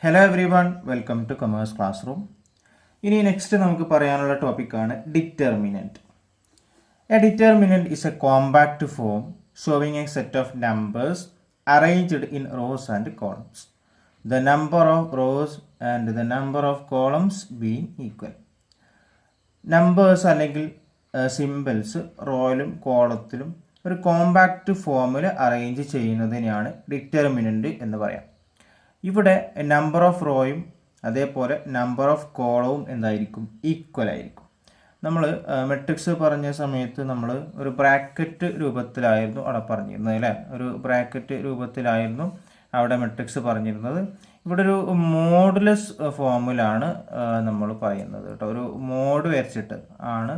Hello every one, welcome two commerce class room. ഇനി next നമുക്ക് പറയാനുള്ള ടോപ്പിക്കാണ് determinant. A determinant is A compact form showing A set of numbers arranged in rose and columns. The number of rows and the number of columns being equal. Numbers അല്ലെങ്കിൽ symbols റോയിലും കോളത്തിലും ഒരു compact ഫോമിൽ arrange ചെയ്യുന്നതിനെയാണ് determinant എന്ന് പറയാം. ഇവിടെ number of റോയും അതേപോലെ number of കോളവും എന്തായിരിക്കും? Equal ആയിരിക്കും. നമ്മൾ മെട്രിക്സ് പറഞ്ഞ സമയത്ത് നമ്മൾ ഒരു ബ്രാക്കറ്റ് രൂപത്തിലായിരുന്നു അവിടെ പറഞ്ഞിരുന്നത് അല്ലേ? ഒരു ബ്രാക്കറ്റ് രൂപത്തിലായിരുന്നു അവിടെ മെട്രിക്സ് പറഞ്ഞിരുന്നത്. ഇവിടെ ഒരു മോഡുലസ് ഫോമിലാണ് നമ്മൾ പറയുന്നത് കേട്ടോ. ഒരു മോഡ് വരച്ചിട്ട് ആണ്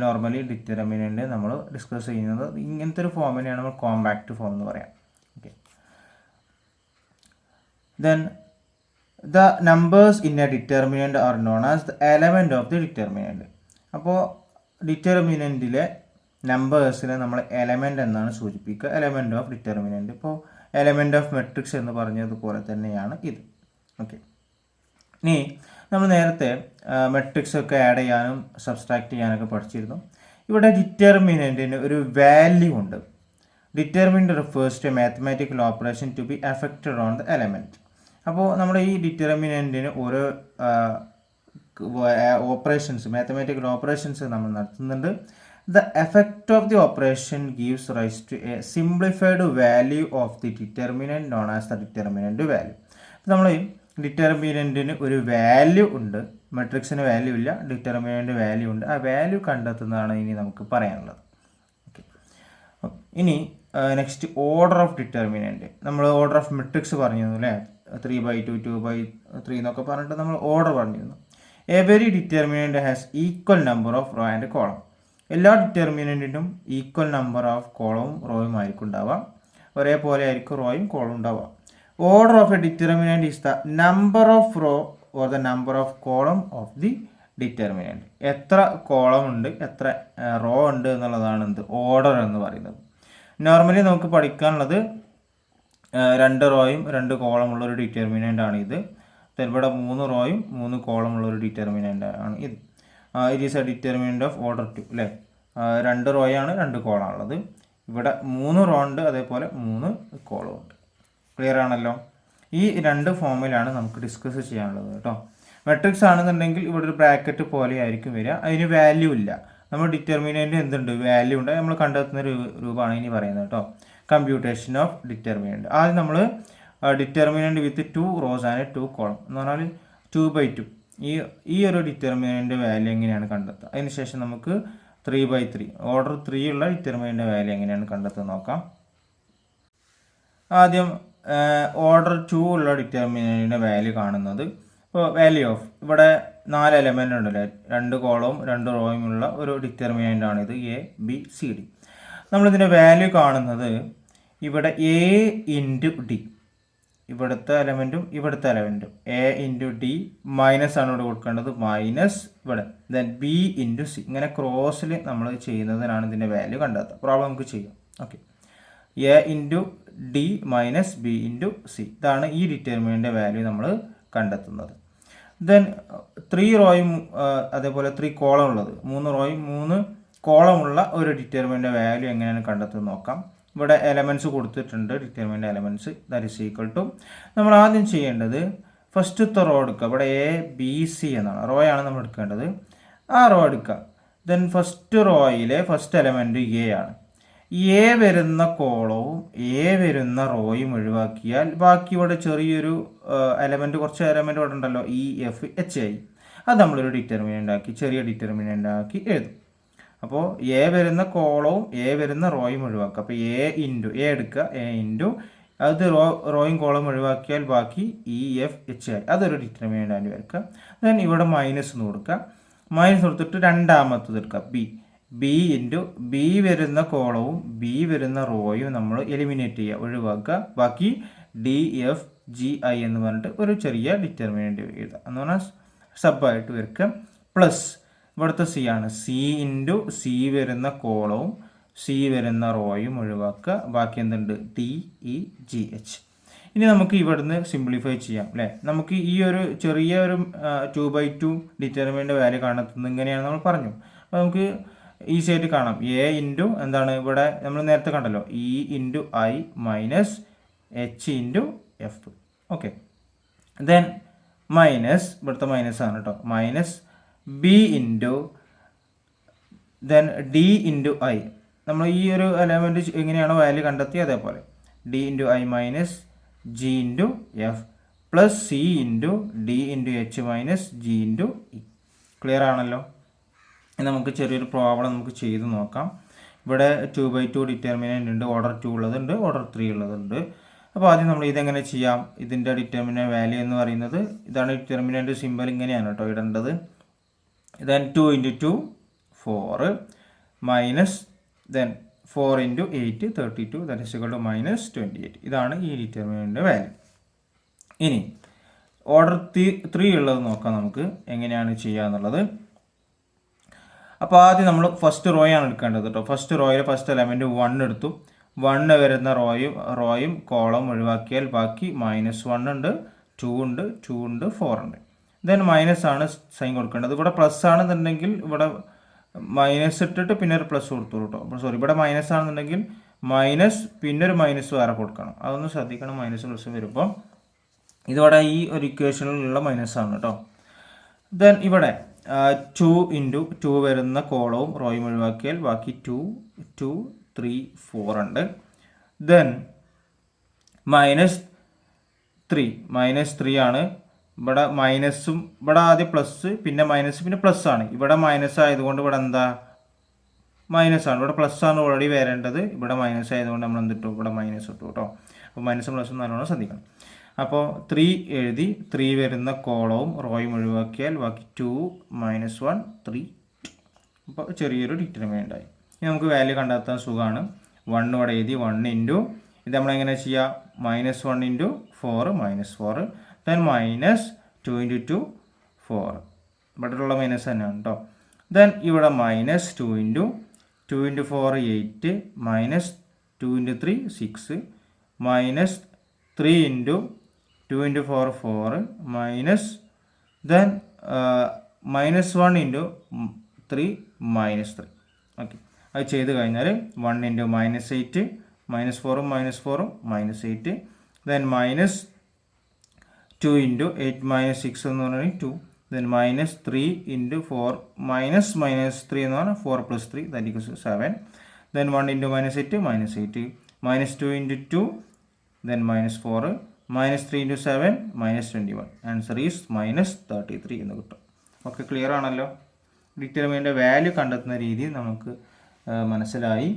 നോർമലി ഡിറ്റർമിനൻറ്റ് നമ്മൾ ഡിസ്കസ് ചെയ്യുന്നത്. ഇങ്ങനത്തെ ഒരു ഫോമിനെയാണ് നമ്മൾ കോമ്പാക്റ്റ് ഫോം എന്ന് പറയാം. Okay, then the numbers in a determinant are known as the element of the determinant. അപ്പോൾ ഡിറ്റർമിനൻറ്റിലെ നമ്പേഴ്സിനെ നമ്മൾ എലമെൻ്റ് എന്നാണ് സൂചിപ്പിക്കുക, എലമെൻ്റ് ഓഫ് ഡിറ്റർമിനൻറ്റ്. ഇപ്പോൾ എലമെൻ്റ് ഓഫ് മെട്രിക്സ് എന്ന് പറഞ്ഞതുപോലെ തന്നെയാണ് ഇത്. ഓക്കെ, ഇനി നമ്മൾ നേരത്തെ മെട്രിക്സ് ഒക്കെ ആഡ് ചെയ്യാനും സബ്സ്ട്രാക്ട് ചെയ്യാനൊക്കെ പഠിച്ചിരുന്നു. ഇവിടെ ഡിറ്റർമിനൻറ്റിന് ഒരു വാല്യൂ ഉണ്ട്. Determinant refers to mathematical operation to be effected on the element. അപ്പോൾ നമ്മുടെ ഈ ഡിറ്റർമിനൻറ്റിന് ഓരോ ഓപ്പറേഷൻസ്, മാത്തമാറ്റിക്കൽ ഓപ്പറേഷൻസ് നമ്മൾ നടത്തുന്നുണ്ട്. The effect of the operation gives rise to a simplified value of the determinant known as the determinant value. നമ്മൾ ഡിറ്റർമിനൻറ്റിന് ഒരു value ഉണ്ട്, മെട്രിക്സിന് വാല്യൂ ഇല്ല, ഡിറ്റർമിനൻറ്റ് വാല്യൂ ഉണ്ട്. ആ വാല്യൂ കണ്ടെത്തുന്നതാണ് ഇനി നമുക്ക് പറയാനുള്ളത്. ഓക്കെ, ഇനി നെക്സ്റ്റ് ഓർഡർ ഓഫ് ഡിറ്റർമിനൻറ്റ്. നമ്മൾ ഓർഡർ ഓഫ് മെട്രിക്സ് പറഞ്ഞിരുന്നു അല്ലേ? 3/2, 2/3 എന്നൊക്കെ പറഞ്ഞിട്ട് നമ്മൾ ഓർഡർ പറഞ്ഞിരുന്നു. Every determinant has equal number of row and column. എല്ലാ ഡിറ്റർമിനൻറ്റിനും ഈക്വൽ നമ്പർ ഓഫ് കോളവും റോയും ആയിരിക്കും ഉണ്ടാവുക. ഒരേപോലെ ആയിരിക്കും റോയും കോളും ഉണ്ടാവുക. Order of a determinant is the number of row or the number of column of the determinant. എത്ര കോളം ഉണ്ട്, എത്ര റോ ഉണ്ട് എന്നുള്ളതാണ് എന്ത്? ഓർഡർ എന്ന് പറയുന്നത്. നോർമലി നമുക്ക് പഠിക്കാനുള്ളത് 2 റോയും 2 കോളമുള്ള ഒരു ഡിറ്റർമിനൻ്റ് ആണ് ഇത്. ഇവിടെ 3 റോയും 3 കോളമുള്ള ഒരു ഡിറ്റർമിനൻ്റ് ആണ് ഇത്. It is A determinant of order 2 അല്ലേ? 2 റോയാണ് 2 കോളാണുള്ളത്. ഇവിടെ 3 റോ ഉണ്ട്, അതേപോലെ 3 കോളം ഉണ്ട്. ക്ലിയർ ആണല്ലോ? ഈ 2 ഫോമിലാണ് നമുക്ക് ഡിസ്കസ് ചെയ്യാനുള്ളത് കേട്ടോ. മെട്രിക്സ് ആണെന്നുണ്ടെങ്കിൽ ഇവിടെ ഒരു ബ്രാക്കറ്റ് പോലെ ആയിരിക്കും വരിക, അതിന് വാല്യൂ ഇല്ല. നമ്മൾ ഡിറ്റർമിനൻ്റ് എന്തുണ്ട്? വാല്യൂ ഉണ്ട്. നമ്മൾ കണ്ടെത്തുന്ന രൂപമാണ് ഇനി പറയുന്നത് കേട്ടോ. Computation of determinant. ആദ്യം നമ്മൾ determinant with 2 rose and 2 column എന്ന് പറഞ്ഞാൽ 2/2 ഈ ഒരു ഡിറ്റർമിനൻറ്റ് വാല്യൂ എങ്ങനെയാണ് കണ്ടെത്തുക. അതിനുശേഷം നമുക്ക് 3/3 ഓർഡർ 3 ഉള്ള ഡിറ്റർമിനൻറ്റ് വാല്യൂ എങ്ങനെയാണ് കണ്ടെത്തുക നോക്കാം. ആദ്യം ഓർഡർ 2 ഉള്ള ഡിറ്റർമിനൻറ്റിൻ്റെ വാല്യൂ കാണുന്നത്. ഇപ്പോൾ വാല്യൂ ഓഫ് ഇവിടെ 4 എലമെൻ്റ് ഉണ്ടല്ലേ, 2 കോളവും 2 റോയും ഉള്ള ഒരു ഡിറ്റർമിനൻ്റ് ആണിത്, ABCD. നമ്മളിതിൻ്റെ വാല്യൂ കാണുന്നത് ഇവിടെ A ഇൻറ്റു ഡി, ഇവിടുത്തെ എലമെൻറ്റും ഇവിടുത്തെ എലമെൻറ്റും A ഇൻറ്റു ഡി മൈനസ് ആണ് ഇവിടെ കൊടുക്കേണ്ടത്, മൈനസ് ഇവിടെ ദെൻ B ഇൻറ്റു സി. ഇങ്ങനെ ക്രോസിൽ നമ്മൾ ചെയ്യുന്നതിനാണ് ഇതിൻ്റെ വാല്യൂ കണ്ടെത്തുക. പ്രോബ്ലം നമുക്ക് ചെയ്യാം. Okay, A into D minus B into C, ഇതാണ് ഈ ഡിറ്റർമിനൻ്റ് വാല്യൂ നമ്മൾ കണ്ടെത്തുന്നത്. ദെൻ 3 റോയും അതേപോലെ 3 കോളം ഉള്ളത്, 3 റോയും 3 കോളമുള്ള ഒരു ഡിറ്റർമിനൻ്റ് വാല്യൂ എങ്ങനെയാണ് കണ്ടെത്തുന്നത് നോക്കാം. ഇവിടെ എലമെൻറ്റ്സ് കൊടുത്തിട്ടുണ്ട്, determinant elements. That is equal to, നമ്മൾ ആദ്യം ചെയ്യേണ്ടത് ഫസ്റ്റത്തെ റോ എടുക്കുക. ഇവിടെ ABC എന്നാണ് റോയാണ് നമ്മൾ എടുക്കേണ്ടത്. ആ റോ എടുക്കുക. ദെൻ ഫസ്റ്റ് റോയിലെ ഫസ്റ്റ് എലമെൻറ്റ് A ആണ്. A വരുന്ന കോളവും A വരുന്ന റോയും ഒഴിവാക്കിയാൽ ബാക്കി ഇവിടെ ചെറിയൊരു എലമെൻറ്റ്, കുറച്ച് എലമെൻറ്റ് ഇവിടെ ഉണ്ടല്ലോ, EFHI. അത് നമ്മളൊരു ഡിറ്റർമിനൻ്റ് ആക്കി, ചെറിയ ഡിറ്റർമിനൻ്റ് ആക്കി എഴുതും. അപ്പോൾ A വരുന്ന കോളവും A വരുന്ന റോയും ഒഴിവാക്കുക. അപ്പോൾ A എടുക്കുക, A ഇൻറ്റു അത് റോയും കോളവും ഒഴിവാക്കിയാൽ ബാക്കി EFHI, അതൊരു ഡിറ്റർമിനൻ്റ് ആയിട്ട് വരക്കുക. ദെൻ ഇവിടെ മൈനസ് എന്ന് കൊടുക്കുക. മൈനസ് കൊടുത്തിട്ട് രണ്ടാമത്തത് എടുക്കുക, B ഇൻറ്റു B വരുന്ന കോളവും B വരുന്ന റോയും നമ്മൾ എലിമിനേറ്റ് ചെയ്യുക, ഒഴിവാക്കുക. ബാക്കി DFGI എന്ന് പറഞ്ഞിട്ട് ഒരു ചെറിയ ഡിറ്റർമിനൻ്റ് എഴുതുക, എന്ന് പറഞ്ഞാൽ സബായിട്ട് വരക്കുക. പ്ലസ് ഇവിടുത്തെ C ആണ്, C ഇൻറ്റു C വരുന്ന കോളവും C വരുന്ന റോയും ഒഴിവാക്കുക. ബാക്കി എന്തുണ്ട്? DEGH. ഇനി നമുക്ക് ഇവിടുന്ന് സിംപ്ലിഫൈ ചെയ്യാം അല്ലേ. നമുക്ക് ഈ ഒരു ചെറിയ ഒരു 2/2 ഡിറ്റർമിനൻ്റ് വാല്യൂ കണ്ടെത്തുന്നത് ഇങ്ങനെയാണ് നമ്മൾ പറഞ്ഞു. അപ്പോൾ നമുക്ക് ഈസി ആയിട്ട് കാണാം. എ ഇൻറ്റു എന്താണ് ഇവിടെ നമ്മൾ നേരത്തെ കണ്ടല്ലോ, E into I minus H into F. Okay, then minus ഇവിടുത്തെ മൈനസ് ആണ് കേട്ടോ, minus B into then D into I. നമ്മൾ ഈ ഒരു എലമെൻറ്റ് എങ്ങനെയാണോ വാല്യൂ കണ്ടെത്തി അതേപോലെ D into I minus G into F plus C into D into H minus G into E. Clear ആണല്ലോ. നമുക്ക് ചെറിയൊരു പ്രോബ്ലം നമുക്ക് ചെയ്ത് നോക്കാം. ഇവിടെ 2/2 ഡിറ്റർമിനൻ്റ് ഉണ്ട്, ഓർഡർ 2 ഉള്ളതുണ്ട്, ഓർഡർ 3 ഉള്ളതുണ്ട്. അപ്പോൾ ആദ്യം നമ്മൾ ഇതെങ്ങനെ ചെയ്യാം. ഇതിൻ്റെ ഡിറ്റർമിനൻ്റ് വാല്യൂ എന്ന് പറയുന്നത് ഇതാണ്. ഡിറ്റർമിനൻ്റ് സിമ്പിൾ ഇങ്ങനെയാണ് കേട്ടോ ഇടേണ്ടത്. Then 2 into 2 4 minus then 4 into 8 32 that is equal to minus 28. ഇതാണ് ഈ ഡിറ്റർമിനൻ്റ് വാല്യൂ. ഇനി ഓർഡർ 3 ഉള്ളത് നോക്കാം നമുക്ക് എങ്ങനെയാണ് ചെയ്യുക എന്നുള്ളത്. അപ്പോൾ ആദ്യം നമ്മൾ ഫസ്റ്റ് റോയാണ് എടുക്കേണ്ടത് കേട്ടോ. ഫസ്റ്റ് റോയിൽ ഫസ്റ്റ് എലമെൻറ്റ് 1 എടുത്തു. 1 വരുന്ന റോയും കോളം ഒഴിവാക്കിയാൽ ബാക്കി -1 ഉണ്ട്, 2 ഉണ്ട്, 2 ഉണ്ട്, 4 ഉണ്ട്. ദെൻ മൈനസ് ആണ് സൈൻ കൊടുക്കേണ്ടത്. ഇവിടെ പ്ലസ് ആണെന്നുണ്ടെങ്കിൽ ഇവിടെ മൈനസ് ഇട്ടിട്ട് പിന്നെ ഒരു പ്ലസ് കൊടുത്തോളൂ കേട്ടോ. സോറി, ഇവിടെ മൈനസ് ആണെന്നുണ്ടെങ്കിൽ മൈനസ് പിന്നെ ഒരു മൈനസ് വേറെ കൊടുക്കണം. അതൊന്ന് ശ്രദ്ധിക്കണം. മൈനസ് പ്ലസ് വരുമ്പോൾ ഇതിവിടെ ഈ ഒരു ഇക്വേഷനിലുള്ള മൈനസ് ആണ് കേട്ടോ. ദെൻ ഇവിടെ 2 ഇൻറ്റു 2 വരുന്ന കോളവും റോയും ഒഴിവാക്കിയാൽ ബാക്കി 2 2 3 4 ഉണ്ട്. ദെൻ -3 ആണ്. ഇവിടെ മൈനസും ഇവിടെ ആദ്യം പ്ലസ് പിന്നെ മൈനസ് പിന്നെ പ്ലസ് ആണ്. ഇവിടെ മൈനസ് ആയതുകൊണ്ട് ഇവിടെ എന്താ മൈനസ് ആണ്. ഇവിടെ പ്ലസ് ആണ് ഓൾറെഡി വരേണ്ടത്. ഇവിടെ മൈനസ് ആയതുകൊണ്ട് നമ്മൾ എന്തിട്ടു ഇവിടെ മൈനസ് ഇട്ടു കേട്ടോ. അപ്പോൾ മൈനസും പ്ലസും നല്ലോണം ശ്രദ്ധിക്കണം. അപ്പോൾ 3 എഴുതി. 3 വരുന്ന കോളവും റോയും ഒഴിവാക്കിയാൽ ബാക്കി 2 -1 3. അപ്പോൾ ചെറിയൊരു ഡിറ്റർമിനൻ്റ് ആയി. ഇനി നമുക്ക് വാല്യൂ കണ്ടെത്താൻ സുഖമാണ്. 1 ഇവിടെ എഴുതി. 1 ഇൻറ്റു ഇത് നമ്മളെങ്ങനെ ചെയ്യുക, -1 ഇൻറ്റു 4 -4 ദെൻ -2 ഇൻറ്റു 2 4. ഇവിടെയുള്ള മൈനസ് തന്നെയാണ് കേട്ടോ. ദെൻ ഇവിടെ -2 into 2 into 4 8 -2 into 3 6 -3 into 2 into 4 4 minus then -1 into 3 -3. Okay, അത് ചെയ്ത് കഴിഞ്ഞാൽ 1 ഇൻറ്റു -8 -4 -8 ദെൻ -2 ഇൻറ്റു 8 -6 എന്ന് പറഞ്ഞാൽ 2 ദെൻ -3 ഇൻറ്റു 4 -3 എന്ന് പറഞ്ഞാൽ 4 + 3 that equals 7 then 1 into -8 -8 -2 into 2 then -4 -3 into 7 -21. Answer is -33 എന്ന് കിട്ടും. ഓക്കെ, ക്ലിയർ ആണല്ലോ. ഡിറ്റർമിനൻ്റ് വാല്യൂ കണ്ടെത്തുന്ന രീതി നമുക്ക് മനസ്സിലായി.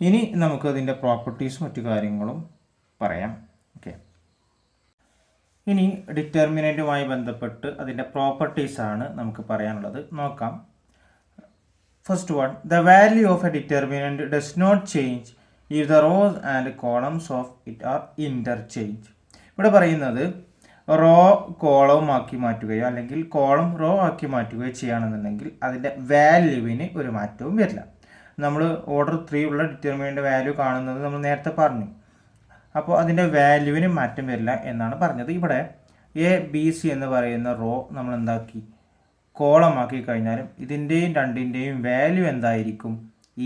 ഇനി നമുക്ക് അതിൻ്റെ പ്രോപ്പർട്ടീസും മറ്റു കാര്യങ്ങളും പറയാം. ഓക്കെ, ഇനി ഡിറ്റർമിനൻ്റുമായി ബന്ധപ്പെട്ട് അതിൻ്റെ പ്രോപ്പർട്ടീസാണ് നമുക്ക് പറയാനുള്ളത്. നോക്കാം. First one, the value of a determinant does not change if the rows and columns of it are interchange. ഇവിടെ പറയുന്നത് റോ കോളം ആക്കി മാറ്റുകയോ അല്ലെങ്കിൽ കോളം റോ ആക്കി മാറ്റുകയോ ചെയ്യുകയാണെന്നുണ്ടെങ്കിൽ അതിൻ്റെ വാല്യൂവിന് ഒരു മാറ്റവും വരില്ല. നമ്മൾ ഓർഡർ 3 ഉള്ള ഡിറ്റർമിനൻ്റ് വാല്യൂ കാണുന്നത് നമ്മൾ നേരത്തെ പറഞ്ഞു. അപ്പോൾ അതിൻ്റെ വാല്യൂവിന് മാറ്റം വരില്ല എന്നാണ് പറഞ്ഞത്. ഇവിടെ ABC എന്ന് പറയുന്ന റോ നമ്മൾ എന്താക്കി കോളമാക്കി കഴിഞ്ഞാലും ഇതിൻ്റെയും രണ്ടിൻ്റെയും വാല്യൂ എന്തായിരിക്കും,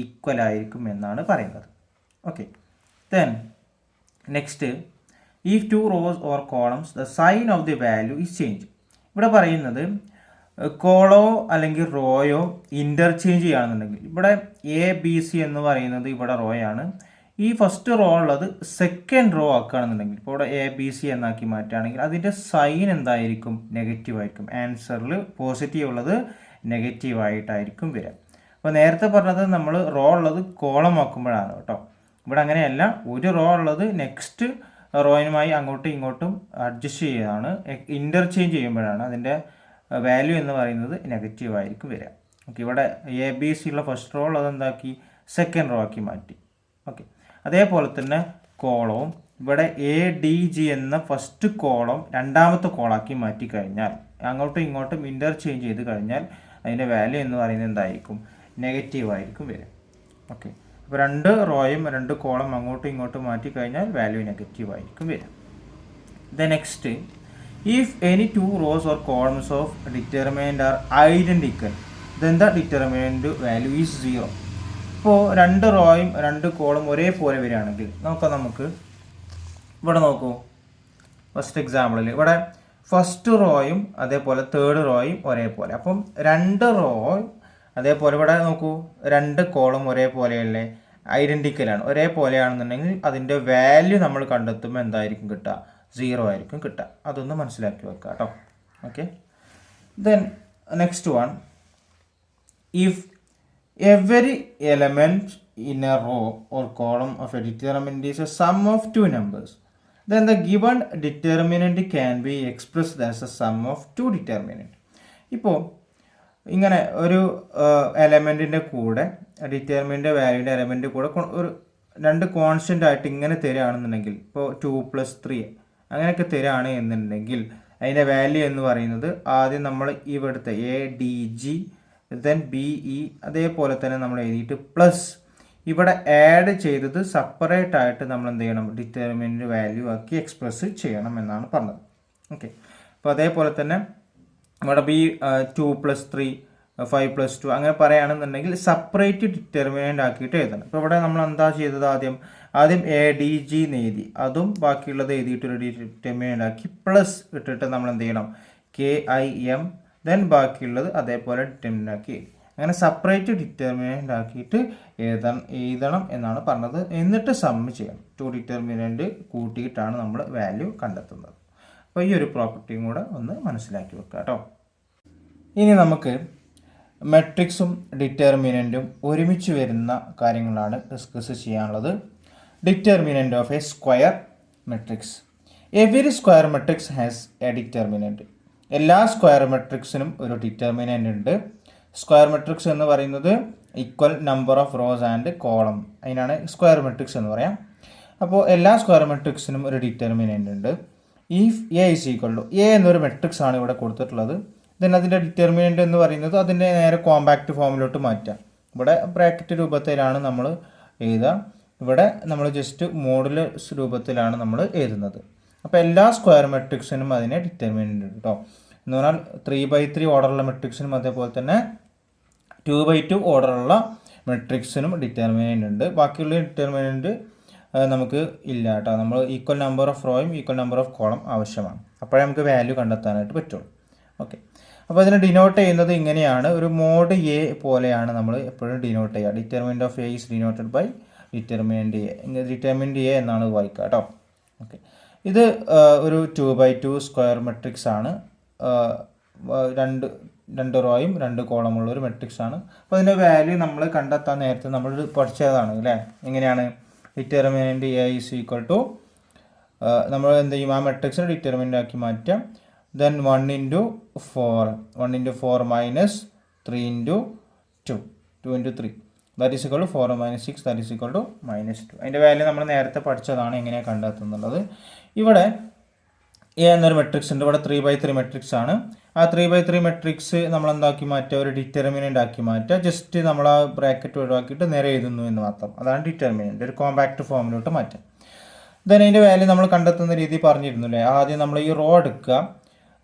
ഈക്വൽ ആയിരിക്കും എന്നാണ് പറയുന്നത്. Okay, then next, if 2 rows or columns the sign of the value is changed. ഇവിടെ പറയുന്നത് കോളോ അല്ലെങ്കിൽ റോയോ ഇൻ്റർചേഞ്ച് ചെയ്യുകയാണെന്നുണ്ടെങ്കിൽ ഇവിടെ ABC എന്ന് പറയുന്നത് ഇവിടെ റോയാണ്. ഈ ഫസ്റ്റ് റോ ഉള്ളത് സെക്കൻഡ് റോ ആക്കുകയാണെന്നുണ്ടെങ്കിൽ ഇപ്പോൾ ഇവിടെ ABC എന്നാക്കി മാറ്റുകയാണെങ്കിൽ അതിൻ്റെ സൈൻ എന്തായിരിക്കും, നെഗറ്റീവ് ആയിരിക്കും. ആൻസറിൽ പോസിറ്റീവ് ഉള്ളത് നെഗറ്റീവായിട്ടായിരിക്കും വരിക. അപ്പോൾ നേരത്തെ പറഞ്ഞത് നമ്മൾ റോ ഉള്ളത് കോളം ആക്കുമ്പോഴാണ് കേട്ടോ. ഇവിടെ അങ്ങനെയല്ല, ഒരു റോ ഉള്ളത് നെക്സ്റ്റ് റോയുമായി അങ്ങോട്ടും ഇങ്ങോട്ടും അഡ്ജസ്റ്റ് ചെയ്യുകയാണ്, ഇൻ്റർചേഞ്ച് ചെയ്യുമ്പോഴാണ് അതിൻ്റെ വാല്യൂ എന്ന് പറയുന്നത് നെഗറ്റീവ് ആയിരിക്കും വരിക. ഓക്കെ, ഇവിടെ ABC ഉള്ള ഫസ്റ്റ് റോ ഉള്ളത് എന്താക്കി സെക്കൻഡ് റോ ആക്കി മാറ്റി. ഓക്കെ, അതേപോലെ തന്നെ കോളവും ഇവിടെ ADG എന്ന ഫസ്റ്റ് കോളം രണ്ടാമത്തെ കോളാക്കി മാറ്റി കഴിഞ്ഞാൽ അങ്ങോട്ടും ഇങ്ങോട്ടും ഇൻ്റർചേഞ്ച് ചെയ്ത് കഴിഞ്ഞാൽ അതിൻ്റെ വാല്യൂ എന്ന് പറയുന്നത് എന്തായിരിക്കും, നെഗറ്റീവ് ആയിരിക്കും വരിക. ഓക്കെ, അപ്പോൾ 2 റോയും 2 കോളം അങ്ങോട്ടും ഇങ്ങോട്ടും മാറ്റി കഴിഞ്ഞാൽ വാല്യൂ നെഗറ്റീവ് ആയിരിക്കും വരിക. The next, if any two rows or columns of determinant are identical, then the determinant value is 0. ഇപ്പോൾ രണ്ട് റോയും രണ്ട് കോളും ഒരേപോലെ വരികയാണെങ്കിൽ നമുക്ക് ഇവിടെ നോക്കൂ. ഫസ്റ്റ് എക്സാമ്പിളിൽ ഇവിടെ ഫസ്റ്റ് റോയും അതേപോലെ തേർഡ് റോയും ഒരേപോലെ. അപ്പം രണ്ട് റോ അതേപോലെ ഇവിടെ നോക്കൂ, രണ്ട് കോളും ഒരേപോലെയല്ലേ, ഐഡൻറ്റിക്കലാണ്, ഒരേപോലെയാണെന്നുണ്ടെങ്കിൽ അതിൻ്റെ വാല്യൂ നമ്മൾ കണ്ടെത്തുമ്പോൾ എന്തായിരിക്കും കിട്ടുക? 0 ആയിരിക്കും കിട്ടുക. അതൊന്ന് മനസ്സിലാക്കി വെക്കുക കേട്ടോ. Okay. Then next one, if every element in a row or column of a determinant is a sum of two numbers, then the given determinant can be expressed as a sum of two determinant. ഇപ്പോൾ ഇങ്ങനെ ഒരു എലമെൻറ്റിൻ്റെ കൂടെ determinant വാല്യൂൻ്റെ element കൂടെ ഒരു രണ്ട് constant ആയിട്ട് ഇങ്ങനെ തരികയാണെന്നുണ്ടെങ്കിൽ, ഇപ്പോൾ 2+3 അങ്ങനെയൊക്കെ തരികയാണ് എന്നുണ്ടെങ്കിൽ അതിൻ്റെ വാല്യൂ എന്ന് പറയുന്നത് ആദ്യം നമ്മൾ ഇവിടുത്തെ ADG ദെൻ BE അതേപോലെ തന്നെ നമ്മൾ എഴുതിയിട്ട് പ്ലസ് ഇവിടെ ആഡ് ചെയ്തത് സെപ്പറേറ്റ് ആയിട്ട് നമ്മൾ എന്ത് ചെയ്യണം? ഡിറ്റർമിനൻ്റ് വാല്യൂ ആക്കി എക്സ്പ്രസ് ചെയ്യണം എന്നാണ് പറഞ്ഞത്. ഓക്കെ. അപ്പോൾ അതേപോലെ തന്നെ ഇവിടെ 2+3 5+2 അങ്ങനെ പറയുകയാണെന്നുണ്ടെങ്കിൽ സെപ്പറേറ്റ് ഡിറ്റർമിനൻ്റ് ആക്കിയിട്ട് എഴുതണം. ഇപ്പോൾ ഇവിടെ നമ്മൾ എന്താ ചെയ്തത്? ആദ്യം ADG എന്ന് എഴുതി, അതും ബാക്കിയുള്ളത് എഴുതിയിട്ടൊരു ഡിറ്റർമിനൻ്റ് ആക്കി പ്ലസ് ഇട്ടിട്ട് നമ്മൾ എന്ത് ചെയ്യണം? KIM ദെൻ ബാക്കിയുള്ളത് അതേപോലെ ഡിറ്റർമിനൻ്റ് ആക്കി, അങ്ങനെ സെപ്പറേറ്റ് ഡിറ്റർമിനൻ്റ് ആക്കിയിട്ട് എഴുതണം എന്നാണ് പറഞ്ഞത്. എന്നിട്ട് സമ്മ് ചെയ്യണം. 2 ഡിറ്റർമിനൻ്റ് കൂട്ടിയിട്ടാണ് നമ്മൾ വാല്യൂ കണ്ടെത്തുന്നത്. അപ്പോൾ ഈ ഒരു പ്രോപ്പർട്ടിയും കൂടെ ഒന്ന് മനസ്സിലാക്കി വെക്കുക കേട്ടോ. ഇനി നമുക്ക് മെട്രിക്സും ഡിറ്റർമിനൻറ്റും ഒരുമിച്ച് വരുന്ന കാര്യങ്ങളാണ് ഡിസ്കസ് ചെയ്യാനുള്ളത്. Determinant of a square matrix. Every square matrix has a determinant. എല്ലാ സ്ക്വയർ മെട്രിക്സിനും ഒരു ഡിറ്റർമിനൻ്റ് ഉണ്ട്. സ്ക്വയർ മെട്രിക്സ് എന്ന് പറയുന്നത് equal number of rows and column, അതിനാണ് സ്ക്വയർ മെട്രിക്സ് എന്ന് പറയാം. അപ്പോൾ എല്ലാ സ്ക്വയർ മെട്രിക്സിനും ഒരു ഡിറ്റർമിനൻ്റ് ഉണ്ട്. If A is equal to A എന്നൊരു മെട്രിക്സ് ആണ് ഇവിടെ കൊടുത്തിട്ടുള്ളത്. ദെൻ അതിൻ്റെ ഡിറ്റർമിനൻ്റ് എന്ന് പറയുന്നത് അതിൻ്റെ നേരെ കോമ്പാക്റ്റ് ഫോമിലോട്ട് മാറ്റാം. ഇവിടെ ബ്രാക്കറ്റ് രൂപത്തിലാണ് നമ്മൾ എഴുതുക, ഇവിടെ നമ്മൾ ജസ്റ്റ് മോഡുലസ് രൂപത്തിലാണ് നമ്മൾ എഴുതുന്നത്. അപ്പോൾ എല്ലാ സ്ക്വയർ മെട്രിക്സിനും അതിനെ ഡിറ്റർമിനൻ്റ് ഉണ്ട് കേട്ടോ. എന്ന് പറഞ്ഞാൽ 3/3 ഓർഡറുള്ള മെട്രിക്സിനും അതേപോലെ തന്നെ 2/2 ഓർഡറുള്ള മെട്രിക്സിനും ഡിറ്റർമിനൻ്റ് ഉണ്ട്. ബാക്കിയുള്ള ഡിറ്റർമിനൻ്റ് നമുക്ക് ഇല്ല കേട്ടോ. നമ്മൾ ഈക്വൽ നമ്പർ ഓഫ് റോയും ഈക്വൽ നമ്പർ ഓഫ് കോളം ആവശ്യമാണ്, അപ്പോഴേ നമുക്ക് വാല്യൂ കണ്ടെത്താനായിട്ട് പറ്റുള്ളൂ. ഓക്കെ. അപ്പോൾ അതിനെ ഡിനോട്ട് ചെയ്യുന്നത് ഇങ്ങനെയാണ്. ഒരു മോഡ് A പോലെയാണ് നമ്മൾ എപ്പോഴും ഡിനോട്ട് ചെയ്യുക. Determinant of A is denoted by determinant A. Determinant A എന്നാണ് വായിക്കുക കേട്ടോ. ഓക്കെ. ഇത് ഒരു 2/2 സ്ക്വയർ മെട്രിക്സ് ആണ്. രണ്ട് റോയും രണ്ട് കോളമുള്ള ഒരു മെട്രിക്സ് ആണ്. അപ്പോൾ അതിൻ്റെ വാല്യൂ നമ്മൾ കണ്ടെത്താൻ നേരത്തെ നമ്മൾ പഠിച്ചതാണ് അല്ലേ. എങ്ങനെയാണ്? Determinant A is equal to നമ്മൾ എന്ത് ചെയ്യും? ആ മെട്രിക്സിനെ ഡിറ്റർമിനൻ്റ് ആക്കി മാറ്റാം. Then 1 × 4 minus 3 × 2 × 3 that is equal to 4 - 6 that is equal to -2. അതിൻ്റെ വാല്യൂ നമ്മൾ നേരത്തെ പഠിച്ചതാണ് എങ്ങനെയാണ് കണ്ടെത്തുന്നുള്ളത്. ഇവിടെ A എന്നൊരു മെട്രിക്സ് ഉണ്ട്. ഇവിടെ 3/3 മെട്രിക്സ് ആണ്. ആ 3/3 മെട്രിക്സ് നമ്മൾ എന്താക്കി മാറ്റുക? ഒരു ഡിറ്റർമിനൻ്റ് ആക്കി മാറ്റുക. ജസ്റ്റ് നമ്മൾ ആ ബ്രാക്കറ്റ് ഒഴിവാക്കിയിട്ട് നേരെ എഴുതുന്നു എന്ന് മാത്രം. അതാണ് ഡിറ്റർമിനൻ്റ്, ഒരു കോമ്പാക്റ്റ് ഫോമിലോട്ട് മാറ്റാം. ദെൻ അതിൻ്റെ വാല്യൂ നമ്മൾ കണ്ടെത്തുന്ന രീതി പറഞ്ഞിരുന്നു അല്ലേ. ആദ്യം നമ്മൾ ഈ റോ എടുക്കുക.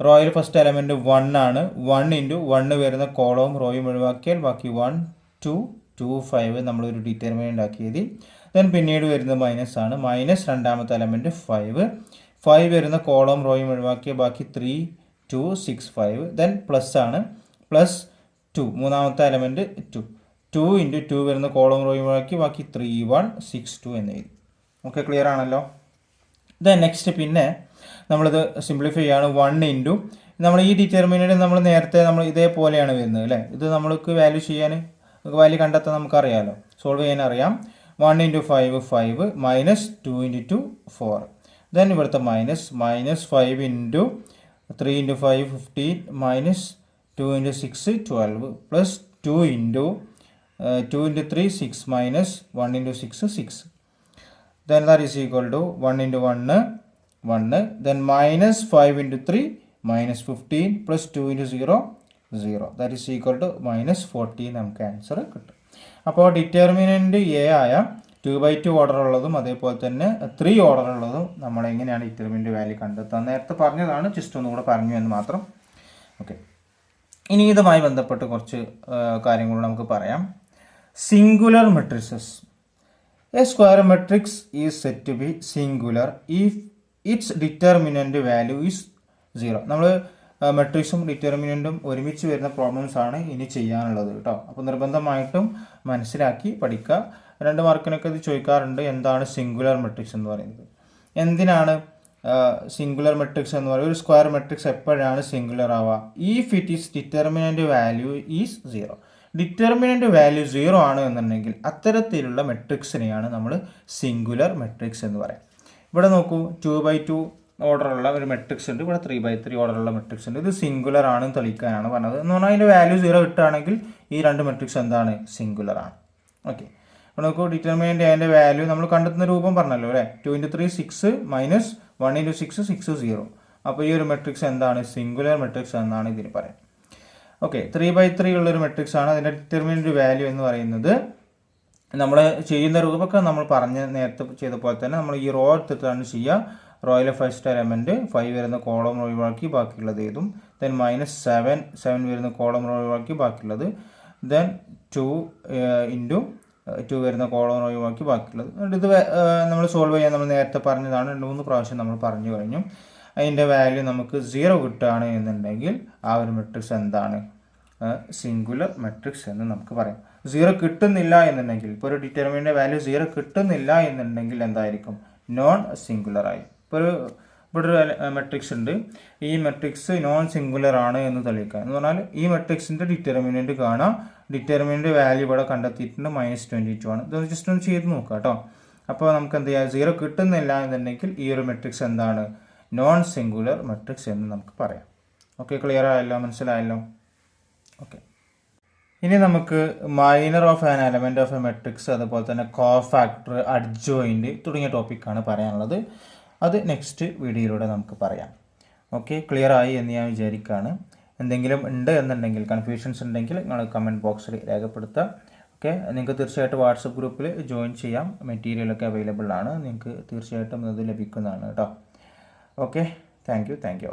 റോയിൽ ഫസ്റ്റ് എലമെൻറ്റ് 1 ആണ്. 1 × 1 വരുന്ന കോളവും റോയും ഒഴിവാക്കിയാൽ ബാക്കി 1 2 2 5 നമ്മളൊരു ഡിറ്റർമിനൻ്റ് ആക്കി എഴുതി. ദെൻ പിന്നീട് വരുന്നത് മൈനസ് ആണ്. മൈനസ് രണ്ടാമത്തെ എലമെൻറ്റ് 5 വരുന്ന കോളവും റോയും ഒഴിവാക്കിയാൽ ബാക്കി 3 2 6 5. ദെൻ പ്ലസ് ആണ്. പ്ലസ് 2 മൂന്നാമത്തെ എലമെൻറ്റ് 2 × 2 വരുന്ന കോളവും റോയും ഒഴിവാക്കി ബാക്കി 3 1 6 2 എന്ന് എഴുതി. ഓക്കെ, ക്ലിയർ ആണല്ലോ. ദെൻ നെക്സ്റ്റ് പിന്നെ നമ്മളിത് സിംപ്ലിഫൈ ചെയ്യാണ്. 1 × നമ്മൾ ഈ ഡിറ്റർമിനൻ്റ് നമ്മൾ നേരത്തെ നമ്മൾ ഇതേപോലെയാണ് വരുന്നത് അല്ലേ. ഇത് നമ്മൾക്ക് വാല്യൂ ചെയ്യാൻ വാല്യൂ കണ്ടെത്താൻ നമുക്കറിയാമല്ലോ, സോൾവ് ചെയ്യാൻ അറിയാം. 1 × 5 5 മൈനസ് 2 × 2 4. ദെൻ ഇവിടുത്തെ minus -5 × 3 × 5 15 minus 2 × 6 12 plus 2 × 3 6 minus 1 × 6 6. Then that is equal to 1 × 1 then minus 5 × 3 minus 15 plus 2 × 0 0. That is equal to -14. നമുക്ക് ആൻസർ കിട്ടും. അപ്പോൾ ഡിറ്റർമിനൻ്റ് A ആയ 2/2 ഓർഡർ ഉള്ളതും അതേപോലെ തന്നെ 3 ഓർഡർ ഉള്ളതും നമ്മൾ എങ്ങനെയാണ് ഡിറ്റർമിനൻ്റ് വാല്യൂ കണ്ടെത്തുക. നേരത്തെ പറഞ്ഞതാണ്, ജസ്റ്റ് ഒന്നുകൂടെ പറഞ്ഞു എന്ന് മാത്രം. ഓക്കെ, ഇനി ഇതുമായി ബന്ധപ്പെട്ട് കുറച്ച് കാര്യങ്ങൾ നമുക്ക് പറയാം. Singular matrices. A square matrix is set to be singular if its determinant value is 0. നമ്മൾ മെട്രിക്സും ഡിറ്റർമിനൻറ്റും ഒരുമിച്ച് വരുന്ന പ്രോബ്ലംസ് ആണ് ഇനി ചെയ്യാനുള്ളത് കേട്ടോ. അപ്പോൾ നിർബന്ധമായിട്ടും മനസ്സിലാക്കി പഠിക്കുക. 2 മാർക്കിനൊക്കെ ഇത് ചോദിക്കാറുണ്ട്, എന്താണ് സിംഗുലർ മെട്രിക്സ് എന്ന് പറയുന്നത്. എന്തിനാണ് സിംഗുലർ മെട്രിക്സ് എന്ന് പറയുന്നത്? ഒരു സ്ക്വയർ മെട്രിക്സ് എപ്പോഴാണ് സിംഗുലർ ആവുക? If it is determinant value is 0. Determinant value 0 ആണ് എന്നുണ്ടെങ്കിൽ അത്തരത്തിലുള്ള മെട്രിക്സിനെയാണ് നമ്മൾ സിംഗുലർ മെട്രിക്സ് എന്ന് പറയാം. ഇവിടെ നോക്കൂ, 2/2 ഓർഡറുള്ള ഒരു മെട്രിക്സ് ഉണ്ട്, ഇവിടെ 3/3 ഓർഡറുള്ള മെട്രിക്സ് ഉണ്ട്. ഇത് സിംഗുലർ ആണെന്ന് തെളിയിക്കാനാണ് പറഞ്ഞത്. എന്ന് പറഞ്ഞാൽ അതിൻ്റെ വാല്യൂ 0 കിട്ടുകയാണെങ്കിൽ ഈ 2 മെട്രിക്സ് എന്താണ്? സിംഗുലർ ആണ്. ഓക്കെ, അപ്പോൾ നോക്കൂ, ഡിറ്റർമിനൻ്റ് അതിൻ്റെ വാല്യൂ നമ്മൾ കണ്ടെത്തുന്ന രൂപം പറഞ്ഞല്ലോ അല്ലേ. 2 × 3 6 -1 × 6 6 0. അപ്പോൾ ഈ ഒരു മെട്രിക്സ് എന്താണ്? സിംഗുലർ മെട്രിക്സ് എന്നാണ് ഇതിന് പറയാം. ഓക്കെ, 3/3 ഉള്ളൊരു മെട്രിക്സ് ആണ്. അതിൻ്റെ ഡിറ്റർമിനൻ്റ് വാല്യൂ എന്ന് പറയുന്നത് നമ്മൾ ചെയ്യുന്ന രൂപമൊക്കെ നമ്മൾ നേരത്തെ ചെയ്ത പോലെ തന്നെ നമ്മൾ ഈ റോ എടുത്തിട്ടാണ് ചെയ്യുക. റോയിലെ ഫസ്റ്റ് എലമെൻറ്റ് 5 വരുന്ന കോളം ഒഴിവാക്കി ബാക്കിയുള്ളത് എഴുതും. ദെൻ -7 വരുന്ന കോളം ഒഴിവാക്കി ബാക്കിയുള്ളത്. ദെൻ 2 × 2 വരുന്ന കോളം ഒഴിവാക്കി ബാക്കിയുള്ളത്. ഇത് നമ്മൾ സോൾവ് ചെയ്യാൻ നമ്മൾ നേരത്തെ പറഞ്ഞതാണ്, 2-3 പ്രാവശ്യം നമ്മൾ പറഞ്ഞു കഴിഞ്ഞു. അതിൻ്റെ വാല്യൂ നമുക്ക് 0 കിട്ടുകയാണ് എന്നുണ്ടെങ്കിൽ ആ ഒരു മെട്രിക്സ് എന്താണ്? സിംഗുലർ മെട്രിക്സ് എന്ന് നമുക്ക് പറയാം. 0 കിട്ടുന്നില്ല എന്നുണ്ടെങ്കിൽ, ഇപ്പോൾ ഒരു ഡിറ്റർമിനൻ്റ് വാല്യൂ 0 കിട്ടുന്നില്ല എന്നുണ്ടെങ്കിൽ എന്തായിരിക്കും? നോൺ സിംഗുലർ ആയി. ഇപ്പോൾ ഇവിടെ ഒരു മെട്രിക്സ് ഉണ്ട്, ഈ മെട്രിക്സ് നോൺ സിംഗുലർ ആണ് എന്ന് തെളിയിക്കുക. എന്ന് പറഞ്ഞാൽ ഈ മെട്രിക്സിൻ്റെ ഡിറ്റർമിനൻ്റ് കാണാം, ഡിറ്റർമിനൻ്റ് വാല്യൂ ഇവിടെ കണ്ടെത്തിയിട്ടുണ്ട് -22 ആണ്. ഇതൊന്ന് ജസ്റ്റ് ഒന്ന് ചെയ്ത് നോക്കാം കേട്ടോ. അപ്പോൾ നമുക്ക് എന്ത് ചെയ്യാം? 0 കിട്ടുന്നില്ല എന്നുണ്ടെങ്കിൽ ഈ ഒരു മെട്രിക്സ് എന്താണ്? നോൺ സിംഗുലർ മെട്രിക്സ് എന്ന് നമുക്ക് പറയാം. ഓക്കെ, ക്ലിയർ ആയല്ലോ? മനസ്സിലായല്ലോ? ഓക്കെ, ഇനി നമുക്ക് minor of an element of A matrix, അതുപോലെ തന്നെ കോഫാക്ടർ, അഡ്ജോയിൻറ്റ് തുടങ്ങിയ ടോപ്പിക്കാണ് പറയാനുള്ളത്. അത് നെക്സ്റ്റ് വീഡിയോയിലൂടെ നമുക്ക് പറയാം. ഓക്കെ, ക്ലിയർ ആയി എന്ന് ഞാൻ വിചാരിക്കുകയാണ്. എന്തെങ്കിലും ഉണ്ട് എന്നുണ്ടെങ്കിൽ, കൺഫ്യൂഷൻസ് ഉണ്ടെങ്കിൽ നിങ്ങൾ കമൻറ്റ് ബോക്സിൽ രേഖപ്പെടുത്തുക. ഓക്കെ, നിങ്ങൾക്ക് തീർച്ചയായിട്ടും വാട്സപ്പ് ഗ്രൂപ്പിൽ ജോയിൻ ചെയ്യാം. മെറ്റീരിയലൊക്കെ അവൈലബിൾ ആണ്, നിങ്ങൾക്ക് തീർച്ചയായിട്ടും അത് ലഭിക്കുന്നതാണ് കേട്ടോ. Okay, thank you.